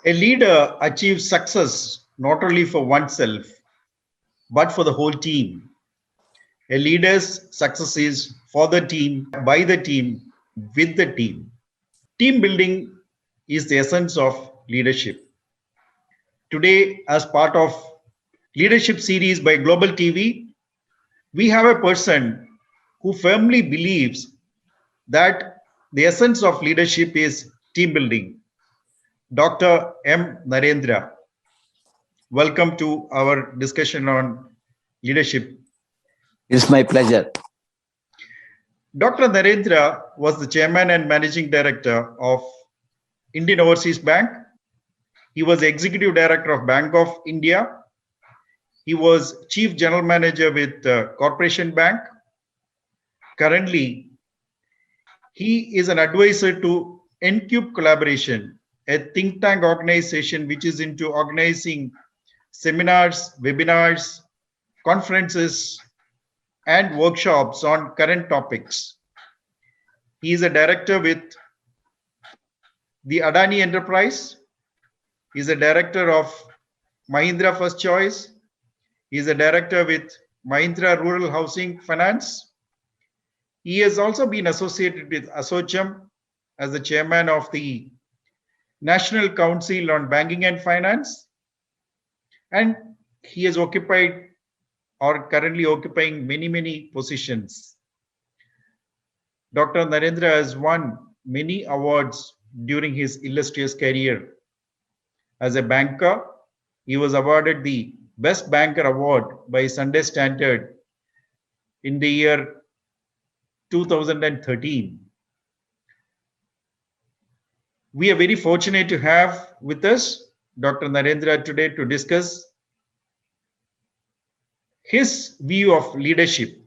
A leader achieves success not only for oneself, but for the whole team. A leader's success is for the team, by the team, with the team. Team building is the essence of leadership. Today, as part of leadership series by Global TV, we have a person who firmly believes that the essence of leadership is team building. Dr. M. Narendra, welcome to our discussion on leadership. It's my pleasure. Dr. Narendra was the chairman and managing director of Indian Overseas Bank. He was executive director of Bank of India. He was chief general manager with Corporation Bank. Currently, he is an advisor to NCube Collaboration, a think tank organization which is into organizing seminars, webinars, conferences, and workshops on current topics. He is a director with the Adani Enterprise. He is a director of Mahindra First Choice. He is a director with Mahindra Rural Housing Finance. He has also been associated with ASSOCHAM as the chairman of the National Council on Banking and Finance. And he has occupied or currently occupying many positions. Dr. Narendra has won many awards during his illustrious career. As a banker, he was awarded the Best Banker Award by Sunday Standard in the year 2013. We are very fortunate to have with us Dr. Narendra today to discuss his view of leadership.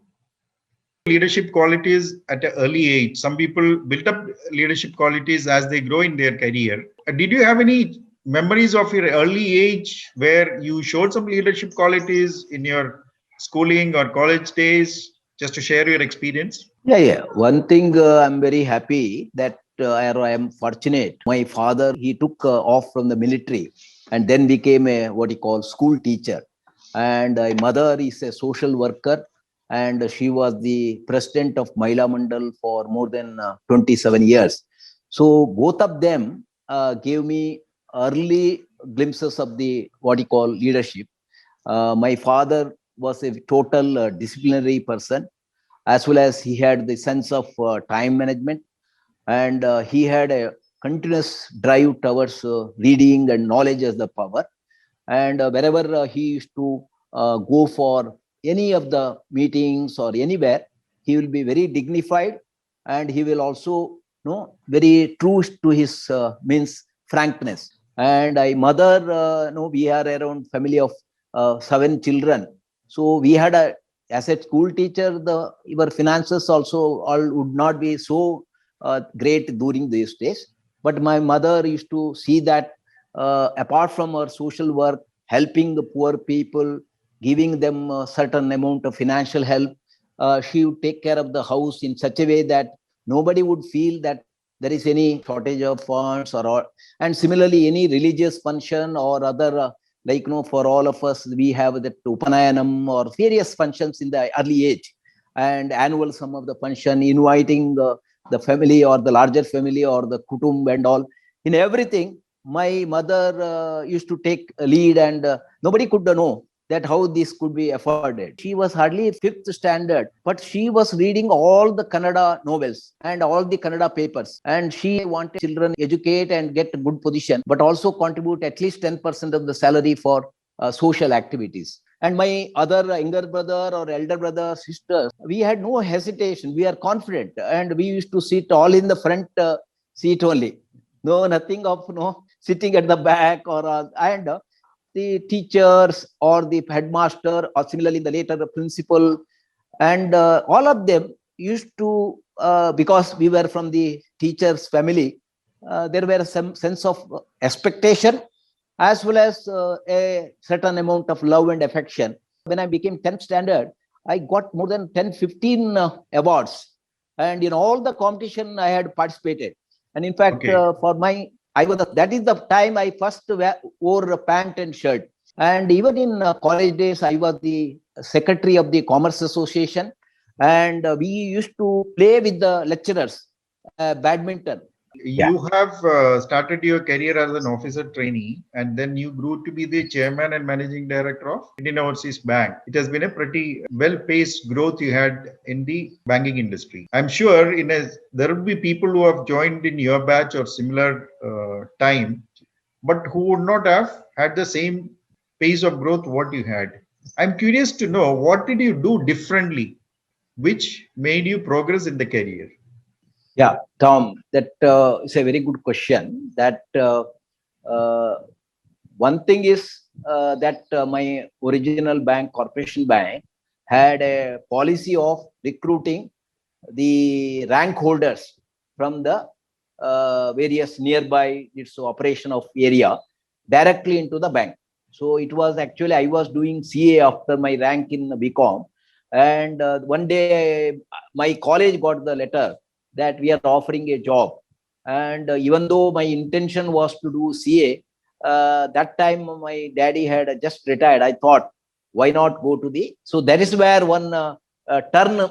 Leadership qualities at an early age. Some people build up leadership qualities as they grow in their career. Did you have any memories of your early age where you showed some leadership qualities in your schooling or college days? Just to share your experience. Yeah. One thing I'm very happy that I am fortunate. My father, he took off from the military and then became a what you call school teacher. And my mother is a social worker, and she was the president of Mahila Mandal for more than 27 years. So both of them gave me early glimpses of the what you call leadership. My father was a total disciplinary person, as well as he had the sense of time management, and he had a continuous drive towards reading and knowledge as the power. And wherever he used to go for any of the meetings or anywhere, he will be very dignified, and he will also very true to his means frankness. And my mother, we are around family of 7 children. So we had as a school teacher, your finances also all would not be so great during these days. But my mother used to see that apart from her social work, helping the poor people, giving them a certain amount of financial help, she would take care of the house in such a way that nobody would feel that there is any shortage of funds or. And similarly, any religious function or other for all of us, we have the Upanayanam or various functions in the early age, and annual some of the function, inviting the family or the larger family or the kutumb and all. In everything, my mother used to take a lead, and nobody could know that how this could be afforded. She was hardly 5th standard, but she was reading all the Kannada novels and all the Kannada papers. And she wanted children educate and get a good position, but also contribute at least 10% of the salary for social activities. And my other younger brother or elder brother, sisters, we had no hesitation. We are confident, and we used to sit all in the front seat only. No, nothing of sitting at the back or and the teachers or the headmaster, or similarly the later the principal, and all of them used to, because we were from the teachers' family, there were some sense of expectation as well as a certain amount of love and affection. When I became 10th standard, I got more than 10-15 awards, and in all the competition I had participated. And in fact, for my that is the time I first wore a pant and shirt. And even in college days, I was the secretary of the Commerce Association, and we used to play with the lecturers badminton. Yeah. You have started your career as an officer trainee, and then you grew to be the chairman and managing director of Indian Overseas Bank. It has been a pretty well-paced growth you had in the banking industry. I'm sure there will be people who have joined in your batch or similar time, but who would not have had the same pace of growth what you had. I'm curious to know, what did you do differently, which made you progress in the career? Yeah, Tom, that is a very good question. That uh, one thing is that my original bank, Corporation Bank, had a policy of recruiting the rank holders from the various nearby its operation of area directly into the bank. So it was actually, I was doing CA after my rank in BCom, and one day my college got the letter that we are offering a job. And even though my intention was to do CA, that time my daddy had just retired. I thought, why not go to the, so that is where one turn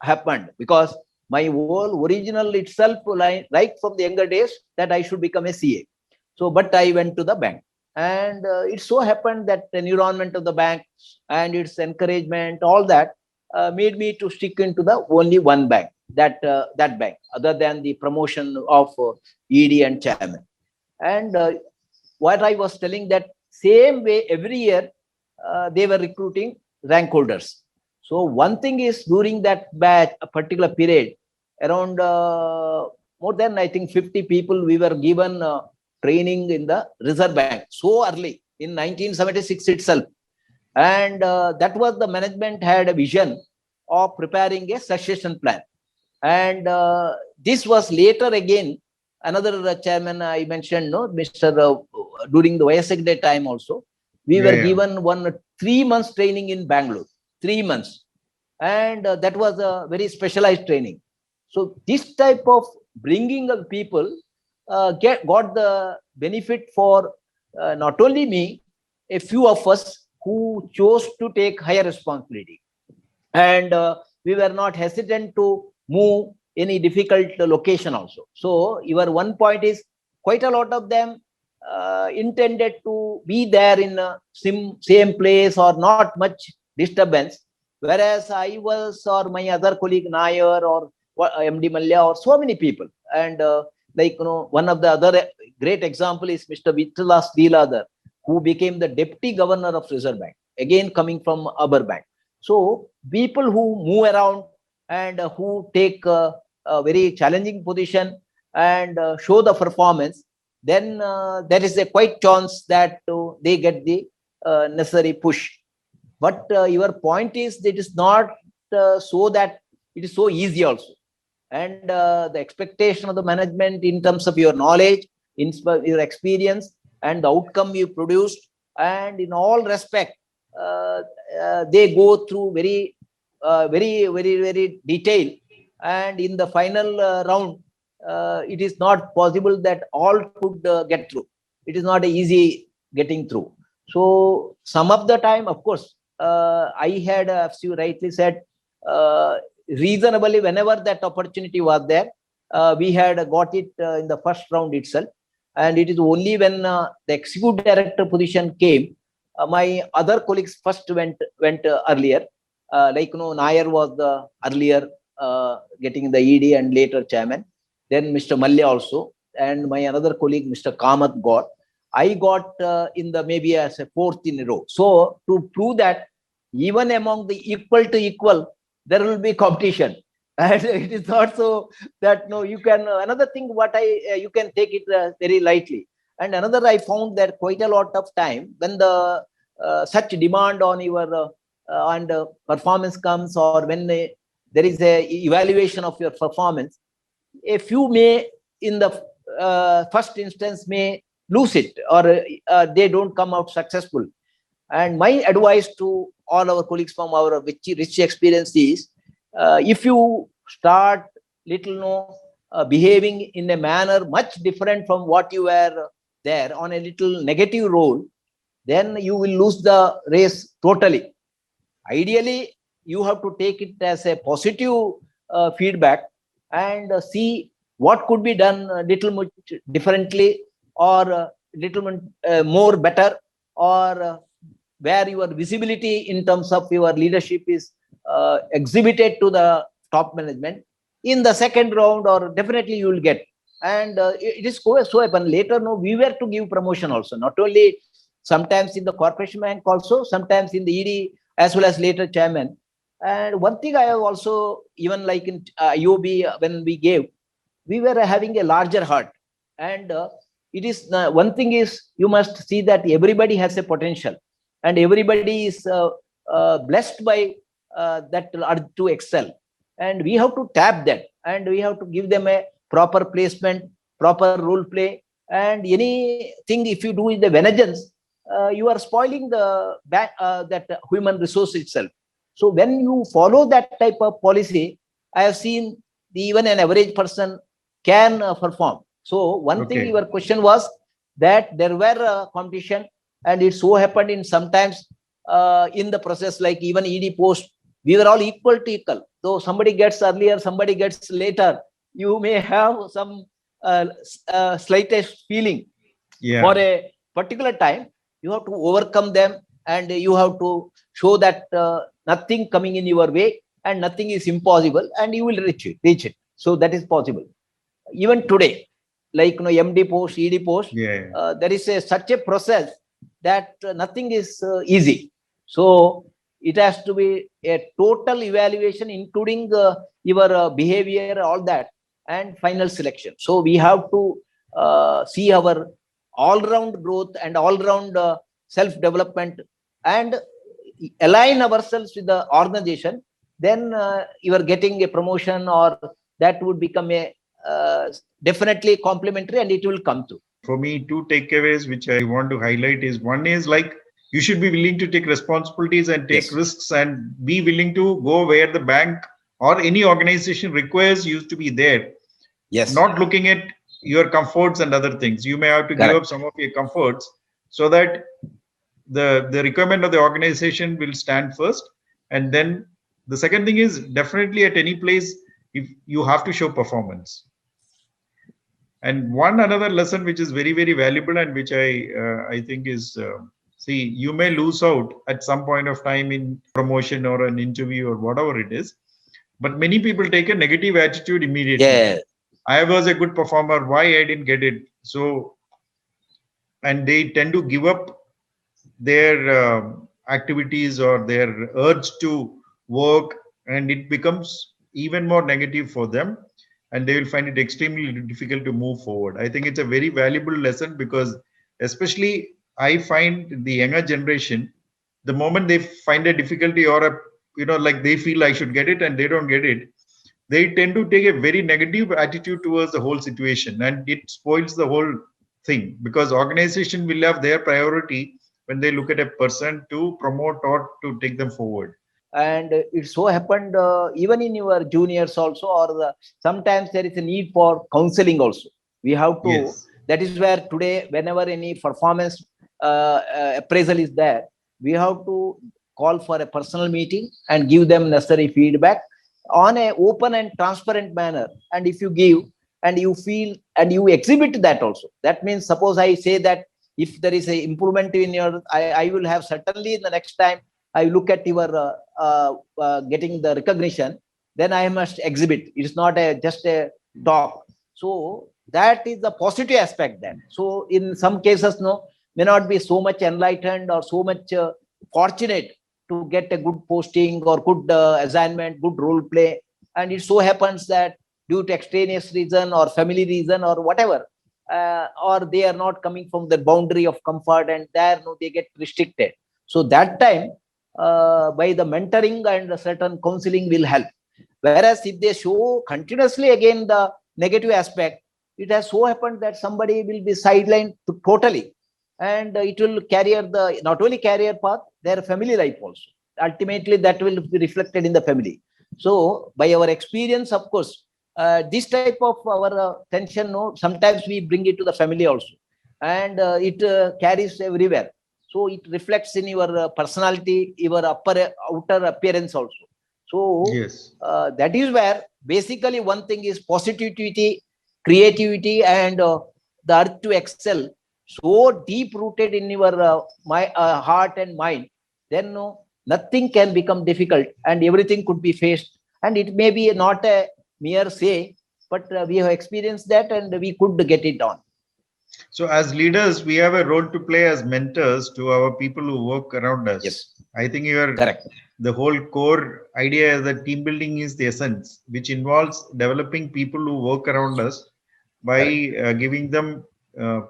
happened, because my whole original itself, right from the younger days, that I should become a CA. So, but I went to the bank, and it so happened that the environment of the bank and its encouragement, all that, made me to stick into the only one bank, that bank, other than the promotion of ED and chairman. And what I was telling, that same way every year they were recruiting rank holders. So one thing is, during that batch, a particular period, around more than, I think, 50 people, we were given training in the Reserve Bank so early in 1976 itself. And that was, the management had a vision of preparing a succession plan. And this was later again, another chairman I mentioned, no, Mr. During the YSX time also, we were given 3 months training in Bangalore, 3 months. And that was a very specialized training. So this type of bringing of people got the benefit for not only me, a few of us who chose to take higher responsibility. And we were not hesitant to move any difficult location also. So your one point is, quite a lot of them intended to be there in a same place or not much disturbance, whereas I was, or my other colleague Nair, or MD Malya, or so many people. And one of the other great example is Mr. Vitala Sriladhar, who became the deputy governor of Reserve Bank, again coming from Aber Bank. So people who move around and who take a very challenging position and show the performance, then there is a quite chance that they get the necessary push. But your point is, that it is not so that it is so easy also. And the expectation of the management in terms of your knowledge, in your experience, and the outcome you produced, and in all respect, they go through very detailed. And in the final round, it is not possible that all could get through. It is not easy getting through. So some of the time, of course, I had, as you rightly said, reasonably, whenever that opportunity was there, we had got it in the first round itself. And it is only when the executive director position came, my other colleagues first went earlier. Nair was the earlier getting the ED and later chairman. Then Mr. Malya also, and my another colleague, Mr. Kamath, got. I got in the maybe as a fourth in a row. So to prove that even among the equal to equal, there will be competition. And it is not so that, no, you can, another thing what you can take it very lightly. And another, I found that quite a lot of time when the such demand on your and performance comes, or when there is a evaluation of your performance, a few may in the first instance may lose it, or they don't come out successful. And my advice to all our colleagues from our rich experience is, if you start little, behaving in a manner much different from what you were there on a little negative role, then you will lose the race totally. Ideally, you have to take it as a positive feedback and see what could be done a little much differently, or little more better, or where your visibility in terms of your leadership is exhibited to the top management. In the second round, or definitely you will get. And it is so happen later, no, we were to give promotion also, not only sometimes in the corporation bank, also sometimes in the ED, as well as later chairman. And one thing I have also, even like in IOB, when we gave, we were having a larger heart. And it is one thing is, you must see that everybody has a potential, and everybody is blessed by that urge to excel, and we have to tap that, and we have to give them a proper placement, proper role play. And anything if you do with the vengeance, you are spoiling the that human resource itself. So when you follow that type of policy, I have seen even an average person can perform. So one thing Okay. your question was that there were competition, and it so happened in sometimes in the process, like even ED post, we were all equal to equal. So somebody gets earlier, somebody gets later, you may have some slightest feeling for Yeah. a particular time. You have to overcome them, and you have to show that nothing coming in your way and nothing is impossible, and you will reach it. So that is possible. Even today, like MD post, ED post, Yeah. there is such a process that nothing is easy. So it has to be a total evaluation, including your behavior, all that, and final selection. So we have to see our all-round growth and all-round self-development, and align ourselves with the organization. Then you are getting a promotion, or that would become a definitely complementary, and it will come to. For me, two takeaways which I want to highlight is, one is like, you should be willing to take responsibilities and take Yes. risks, and be willing to go where the bank or any organization requires you to be there. Yes. Not looking at your comforts and other things. You may have to give Correct. up some of your comforts so that the requirement of the organization will stand first. And then the second thing is, definitely at any place, if you have to show performance. And one another lesson which is very, very valuable, and which I think is, see, you may lose out at some point of time in promotion or an interview or whatever it is, but many people take a negative attitude immediately. Yeah. I was a good performer, why I didn't get it? So, and they tend to give up their activities or their urge to work, and it becomes even more negative for them, and they will find it extremely difficult to move forward. I think it's a very valuable lesson, because especially I find the younger generation, the moment they find a difficulty, or a, like they feel I should get it and they don't get it, they tend to take a very negative attitude towards the whole situation, and it spoils the whole thing, because organization will have their priority when they look at a person to promote or to take them forward. And it so happened even in your juniors also, or sometimes there is a need for counseling also. We have to, Yes. that is where today, whenever any performance appraisal is there, we have to call for a personal meeting and give them necessary feedback on a open and transparent manner. And if you give, and you feel, and you exhibit that also, that means, suppose I say that if there is a improvement in your, I will have certainly the next time I look at your getting the recognition, then I must exhibit. It's not just a talk. So that is the positive aspect then. So in some cases, no, may not be so much enlightened or so much fortunate to get a good posting or good assignment, good role play. And it so happens that due to extraneous reason or family reason or whatever, or they are not coming from the boundary of comfort, and there, no, they get restricted. So that time, by the mentoring and a certain counseling will help. Whereas if they show continuously again the negative aspect, it has so happened that somebody will be sidelined totally, and it will carry the not only career path, their family life also. Ultimately, that will be reflected in the family. So by our experience, of course, this type of our tension, no, sometimes we bring it to the family also, and it carries everywhere. So it reflects in your personality, your outer appearance also. So Yes. that is where basically one thing is positivity, creativity, and the urge to excel, so deep rooted in your heart and mind. Then no, nothing can become difficult, and everything could be faced. And it may be not a mere say, but we have experienced that, and we could get it on. So as leaders, we have a role to play as mentors to our people who work around us. Yes, I think correct. the whole core idea is that team building is the essence, which involves developing people who work around us by Correct. giving them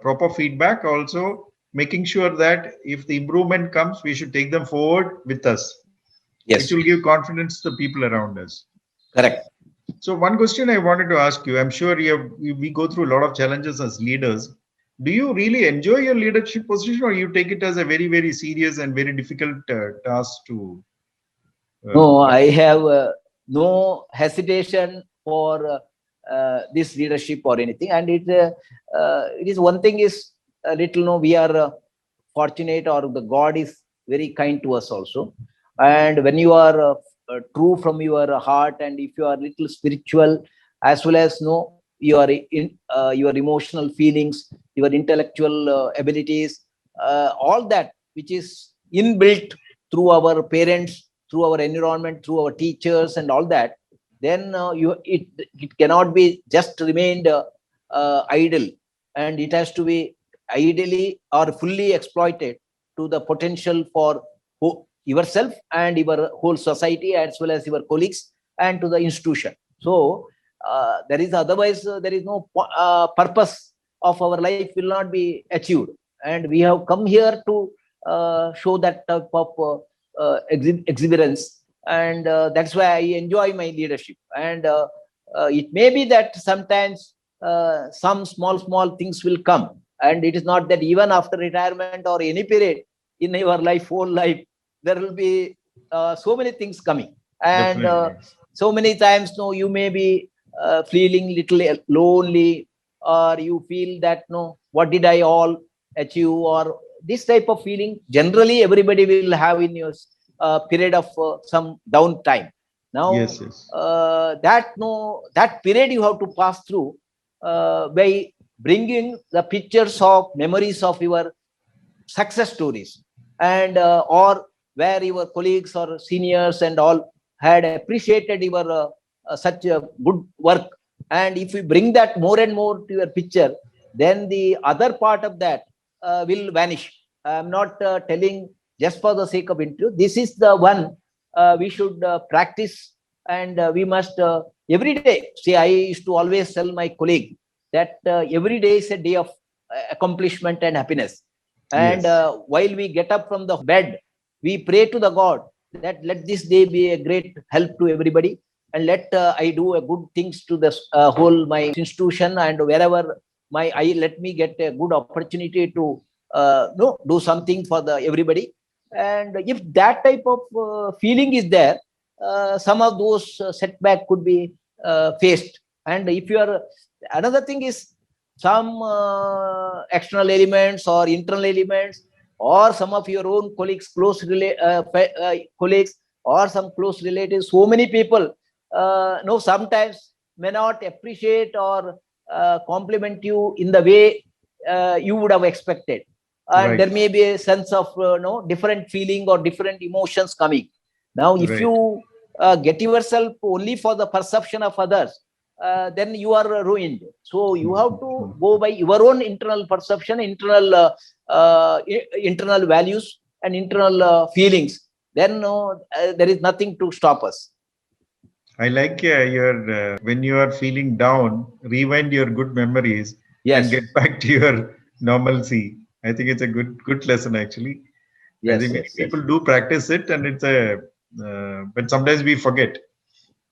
proper feedback, also making sure that if the improvement comes, we should take them forward with us, which Yes, will give confidence to the people around us. correct. So one question I wanted to ask you, I'm sure we go through a lot of challenges as leaders. Do you really enjoy your leadership position, or you take it as a very, very serious and very difficult task to No, uh, I have no hesitation for this leadership or anything. And it is one thing is a little, no, we are fortunate, or the God is very kind to us also. And when you are true from your heart, and if you are little spiritual, as well as no, your emotional feelings, your intellectual abilities, all that which is inbuilt through our parents, through our environment, through our teachers, and all that, then it cannot be just remained idle, and it has to be ideally or fully exploited to the potential for yourself and your whole society, as well as your colleagues, and to the institution. So there is, otherwise there is no purpose of our life will not be achieved, and we have come here to show that type of exuberance, and that's why I enjoy my leadership. And it may be that sometimes some small things will come, and it is not that even after retirement or any period in your life, whole life, there will be so many things coming. And definitely. so many times, no, you may be feeling little lonely, or you feel that, no, what did I all achieve, or this type of feeling generally everybody will have in your period of some downtime. Now Yes, yes. that period you have to pass through by bringing the pictures of memories of your success stories, and or where your colleagues or seniors and all had appreciated your such a good work. And if you bring that more and more to your picture, then the other part of that will vanish. I'm not telling just for the sake of interview. This is the one we should practice, and we must every day. See, I used to always tell my colleague that every day is a day of accomplishment and happiness. And Yes. while we get up from the bed, we pray to the God that let this day be a great help to everybody, and let I do a good things to the whole my institution, and wherever my I let me get a good opportunity to no, do something for the everybody. And if that type of feeling is there, some of those setback could be faced. And if you are, another thing is some external elements or internal elements, or some of your own colleagues, colleagues, or some close relatives, so many people no, sometimes may not appreciate or compliment you in the way you would have expected. And there Right. may be a sense of no, different feeling or different emotions coming. Now if Right. you get yourself only for the perception of others, then you are ruined. So you have to go by your own internal perception, internal values, and internal feelings. Then there is nothing to stop us. I like your when you are feeling down, rewind your good memories and Yes, get back to your normalcy. I think it's a good lesson actually. I yes, think many yes, people yes. do practice it, and it's a but sometimes we forget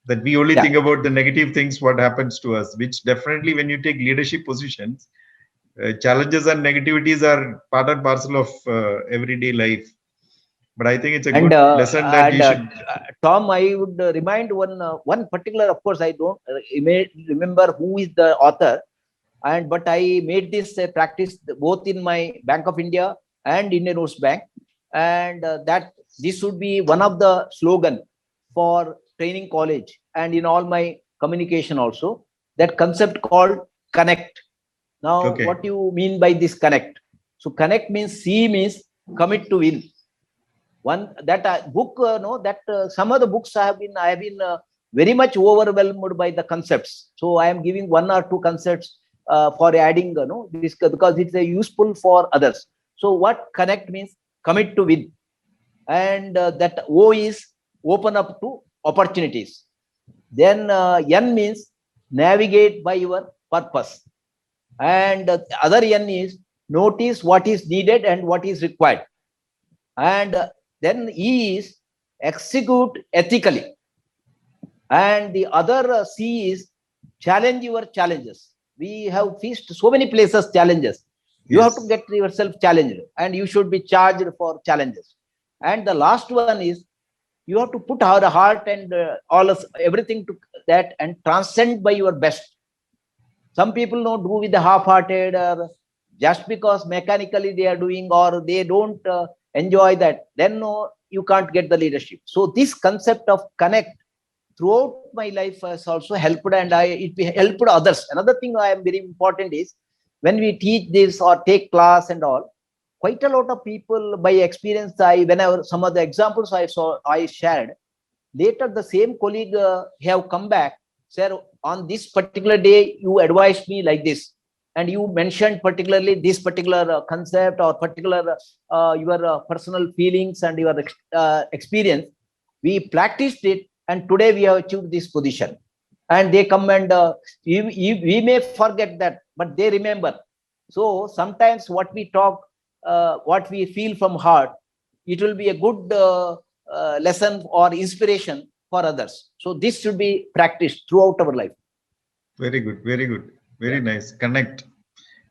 that we only Yeah, think about the negative things what happens to us, which definitely when you take leadership positions, challenges and negativities are part and parcel of everyday life. but I think it's a And, good lesson that you should. Tom, I would remind one particular, of course, I don't remember who is the author, but I made this practice both in my Bank of India and Indian Ocean Bank, and that this would be one of the slogan for training college and in all my communication also. That concept called connect. Now, Okay. what do you mean by this connect? So connect means C means commit to win. One that book, no, that some of the books I have been very much overwhelmed by the concepts. So I am giving one or two concepts for adding, no, this because it's useful for others. So what connect means commit to win, and that O is open up to opportunities. Then N means navigate by your purpose, and other N is notice what is needed and what is required, and then E is execute ethically, and the other C is challenge your challenges. We have faced so many places challenges. You have to Yes. get yourself challenged, and you should be charged for challenges. And the last one is you have to put our heart and all of everything to that and transcend by your best. Some people don't do with the half-hearted, or just because mechanically they are doing, or they don't enjoy that, then no, you can't get the leadership. So this concept of connect throughout my life has also helped, and it helped others. Another thing I am very important is when we teach this or take class and all, quite a lot of people by experience, whenever some of the examples I shared, later the same colleague have come back, sir, on this particular day you advised me like this, and you mentioned particularly this particular concept or particular your personal feelings and your experience. We practiced it, and today we have achieved this position. And they come and we may forget that, but they remember. So sometimes what we talk, what we feel from heart, it will be a good lesson or inspiration for others. So this should be practiced throughout our life. Very good. Very good. Very Yeah. nice. Connect.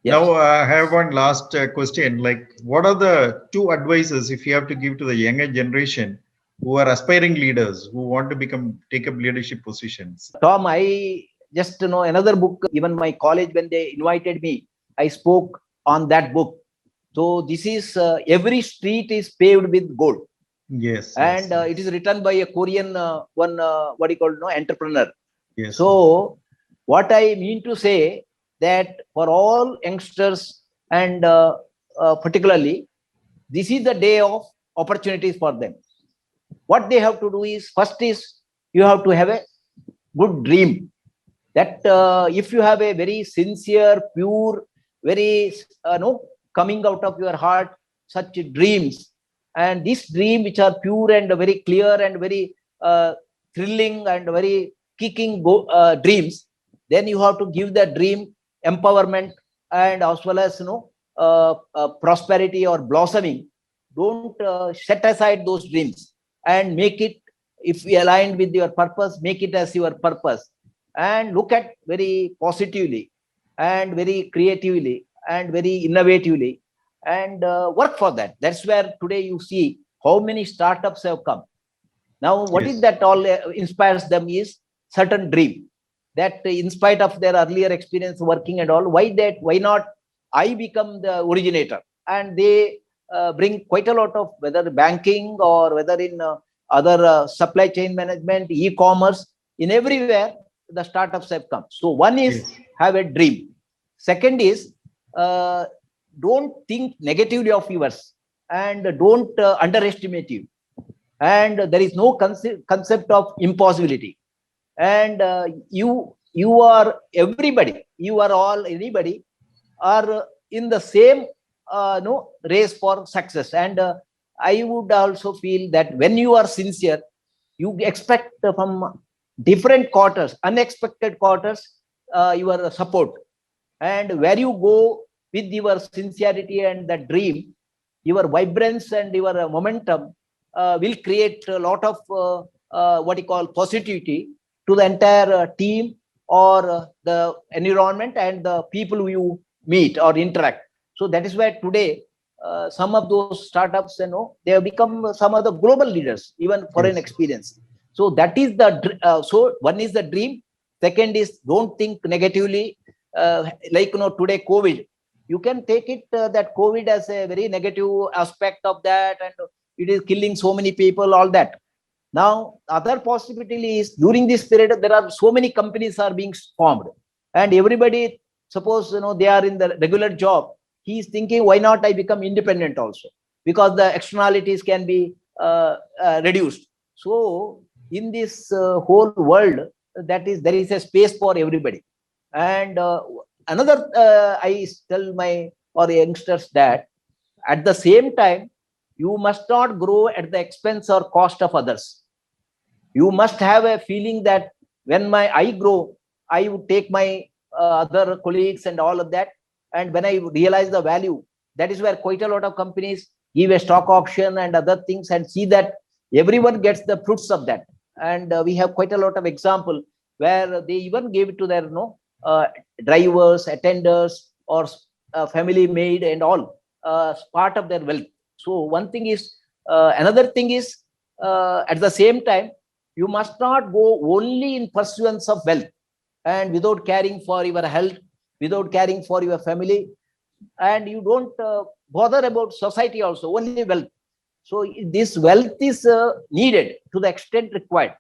Yes. Now, I have one last question. Like, what are the two advices if you have to give to the younger generation who are aspiring leaders who want to take up leadership positions? Tom, I just know another book. Even my college, when they invited me, I spoke on that book. So this is every street is paved with gold, Yes. and Yes. it is written by a Korean one what do you call, no, entrepreneur. Yes. So what I mean to say that for all youngsters, and particularly this is the day of opportunities for them. What they have to do is, first is you have to have a good dream. That if you have a very sincere, pure, very no, coming out of your heart such dreams, and this dream which are pure and very clear and very thrilling and very kicking dreams, then you have to give the dream empowerment, and as well as prosperity or blossoming. Don't set aside those dreams, and make it, if we aligned with your purpose, make it as your purpose, and look at very positively and very creatively and very innovatively, and work for that. That's where today you see how many startups have come. Now what is Yes. that all inspires them is certain dream, that in spite of their earlier experience working and all, why not I become the originator. And they bring quite a lot of, whether banking or whether in other supply chain management, e-commerce, in everywhere the startups have come. So one is Yes. have a dream. Second is uh, don't think negatively of yours, and don't underestimate you, and there is no concept of impossibility. And you are everybody, you are all, anybody are in the same no race for success. And I would also feel that when you are sincere, you expect from different quarters, unexpected quarters, your support. And where you go with your sincerity and the dream, your vibrance and your momentum will create a lot of what you call positivity to the entire team, or the environment and the people you meet or interact. So that is where today some of those startups, they have become some of the global leaders, even foreign Yes. experience. So that is so one is the dream. Second is don't think negatively. Like, today COVID, you can take it that COVID as a very negative aspect of that, and it is killing so many people, all that. Now, other possibility is during this period, there are so many companies are being formed, and everybody, suppose they are in the regular job, he is thinking, why not I become independent also, because the externalities can be reduced. So, in this whole world, there is a space for everybody. And another, I tell my or youngsters that at the same time, you must not grow at the expense or cost of others. You must have a feeling that when I grow, I would take my other colleagues and all of that. And when I realize the value, that is where quite a lot of companies give a stock option and other things and see that everyone gets the fruits of that. And we have quite a lot of example where they even gave it to their uh, drivers, attenders, or family maid and all, part of their wealth. So one thing is, another thing is, at the same time, you must not go only in pursuance of wealth and without caring for your health, without caring for your family, and you don't bother about society also, only wealth. So this wealth is needed to the extent required,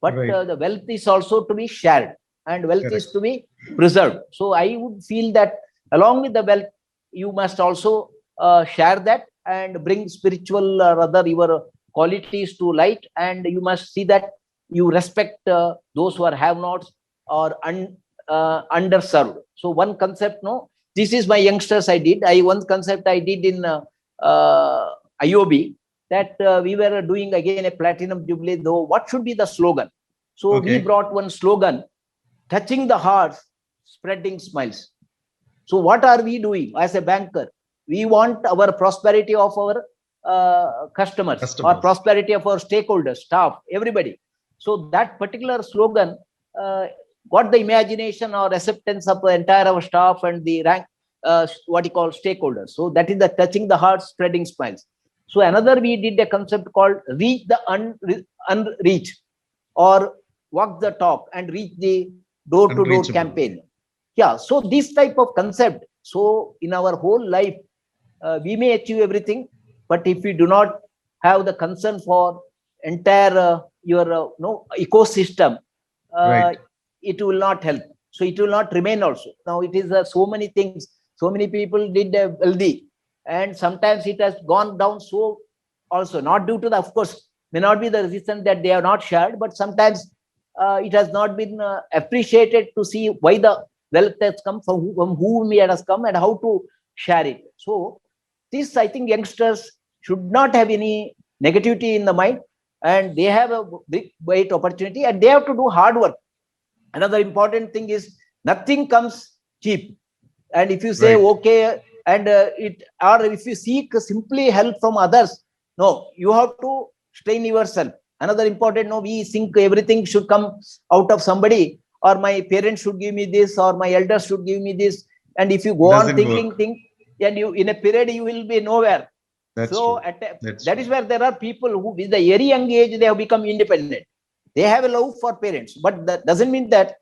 but Right. the wealth is also to be shared, and wealth Correct. is to be preserved. So I would feel that along with the wealth, you must also share that and bring spiritual or other your qualities to light, and you must see that you respect those who are have-nots or underserved. So one concept, this is my youngsters I did. One concept I did in IOB, that we were doing again a platinum jubilee, though what should be the slogan? So we Okay. brought one slogan, touching the hearts, spreading smiles. So what are we doing as a banker? We want our prosperity of our customers, or prosperity of our stakeholders, staff, everybody. So that particular slogan got the imagination or acceptance of the entire our staff and the rank, what you call stakeholders. So that is the touching the heart, spreading smiles. So another, we did a concept called reach the unreached, or walk the talk and reach the door-to-door Unreachable. campaign. Yeah, so this type of concept. So in our whole life, we may achieve everything, but if we do not have the concern for entire your ecosystem, Right. it will not help. So it will not remain also. Now it is so many things. So many people did wealthy, and sometimes it has gone down. So also not due to the, of course, may not be the reason that they are not shared, but sometimes it has not been appreciated to see why the wealth has come, from whom it has come, and how to share it. So this, I think, youngsters should not have any negativity in the mind, and they have a big great opportunity, and they have to do hard work. Another important thing is, nothing comes cheap. And if you say, Right. okay, and or if you seek simply help from others, no, you have to strain yourself. Another important, no, we think everything should come out of somebody, or my parents should give me this, or my elders should give me this. And if you go on Doesn't work. thinking, and you, in a period, you will be nowhere. That's So true. That's that true. is where there are people who, with the very young age, they have become independent. They have a love for parents, but that doesn't mean that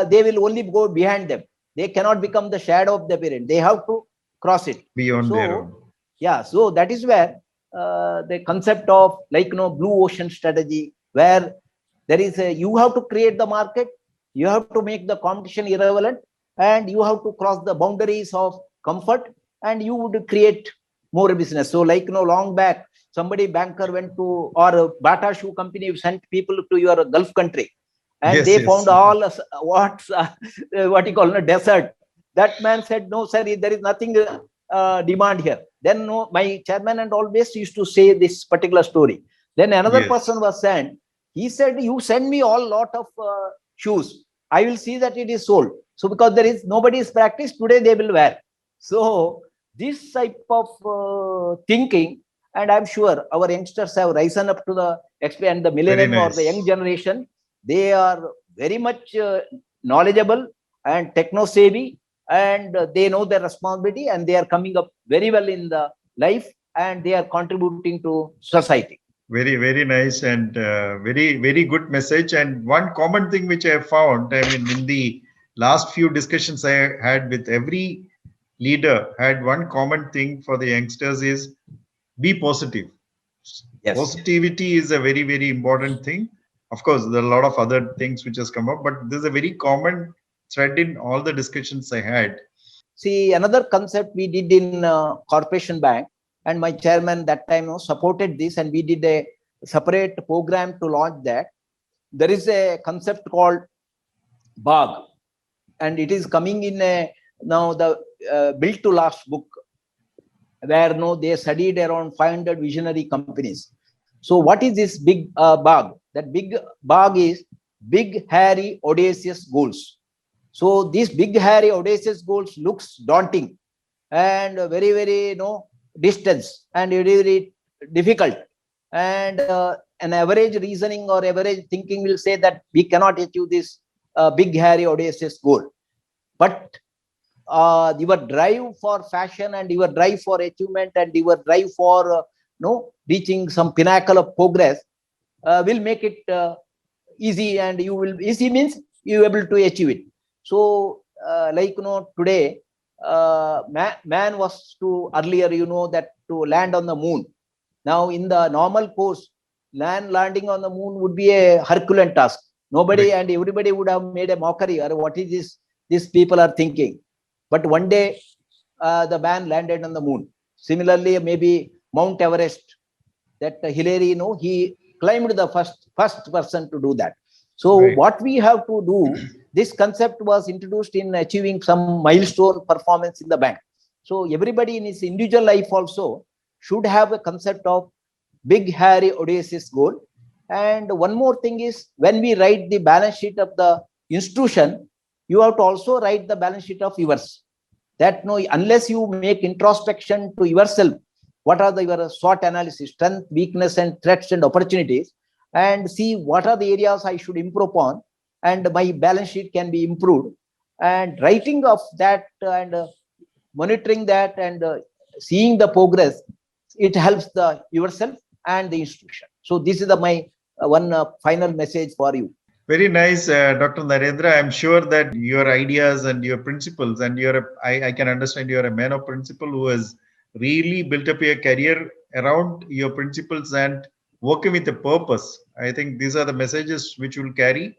they will only go behind them. They cannot become the shadow of the parent. They have to cross it. Beyond their own. So yeah, so that is where the concept of, like, blue ocean strategy, where there is a, you have to create the market, you have to make the competition irrelevant, and you have to cross the boundaries of comfort, and you would create more business. So like, long back, somebody banker went to, or a Bata shoe company sent people to your Gulf country, and Yes, they yes. found all what you call a desert. That man said, no sir, there is nothing demand here. Then, no, my chairman and always used to say this particular story. Then another Yes. person was sent. He said, you send me all lot of shoes, I will see that it is sold. So because there is nobody's practice today, they will wear. So this type of thinking, and I'm sure our youngsters have risen up to the and the Very millennium or the nice. young generation, they are very much knowledgeable and techno savvy, and they know their responsibility, and they are coming up very well in the life, and they are contributing to society. Very, very nice and very, very good message. And one common thing which I have found, I mean, in the last few discussions I had with every leader, had one common thing for the youngsters is be positive. Yes. Positivity is a very, very important thing. Of course, there are a lot of other things which has come up, but there's a very common thread in all the discussions I had. See, another concept we did in Corporation Bank, and my chairman that time supported this, and we did a separate program to launch that. There is a concept called BAG, and it is coming in now the Built to Last book, where they studied around 500 visionary companies. So what is this big BAG? That big BAG is big, hairy, audacious goals. So these big, hairy, audacious goals looks daunting and very, very distance and very, very difficult. And an average reasoning or average thinking will say that we cannot achieve this big, hairy, audacious goal. But your drive for fashion and your drive for achievement and your drive for reaching some pinnacle of progress will make it easy, and you will easy means you able to achieve it. So like today man was to earlier that to land on the moon. Now in the normal course, landing on the moon would be a Herculean task. Nobody and everybody would have made a mockery, or what is this these people are thinking. But one day the man landed on the moon. Similarly, maybe Mount Everest, that Hillary, he climbed the first person to do that. So what we have to do, this concept was introduced in achieving some milestone performance in the bank. So everybody in his individual life also should have a concept of big, hairy, audacious goal. And one more thing is, when we write the balance sheet of the institution, you have to also write the balance sheet of yours. That unless you make introspection to yourself, what are your SWOT analysis, strength, weakness, and threats and opportunities, and see what are the areas I should improve upon, and my balance sheet can be improved. And writing of that and monitoring that and seeing the progress, it helps the yourself and the institution. So this is my one final message for you. Very nice, Dr. Narendra. I'm sure that your ideas and your principles, and I can understand you're a man of principle who has really built up your career around your principles and working with a purpose. I think these are the messages which will carry,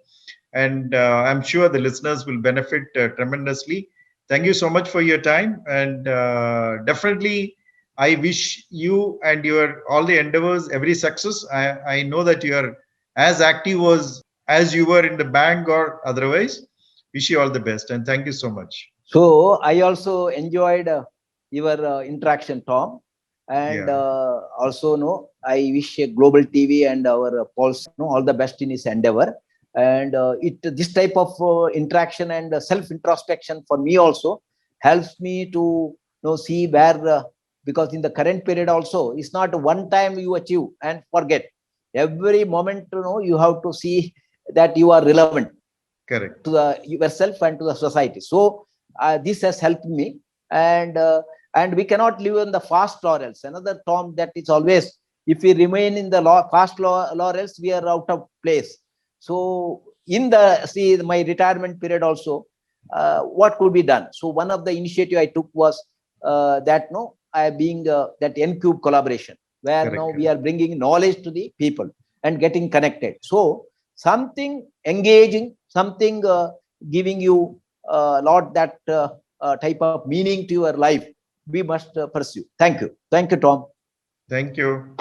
and I'm sure the listeners will benefit tremendously. Thank you so much for your time, and definitely I wish you and your all the endeavors every success. I know that you are as active as you were in the bank or otherwise. Wish you all the best, and thank you so much. So I also enjoyed your interaction, Tom, and also I wish Global TV and our Pulse all the best in his endeavor. And this type of interaction and self introspection for me also helps me to see where because in the current period also, it's not one time you achieve and forget. Every moment you have to see that you are relevant. Correct. To yourself and to the society. So this has helped me, and we cannot live in the fast laurels. Another term that is always, if we remain in the fast laurels, we are out of place. So in the my retirement period also, what could be done? So one of the initiative I took was that I being that N-Cube collaboration, where now we are bringing knowledge to the people and getting connected. So something engaging, something giving you a lot that type of meaning to your life, we must pursue. Thank you. Thank you, Tom. Thank you.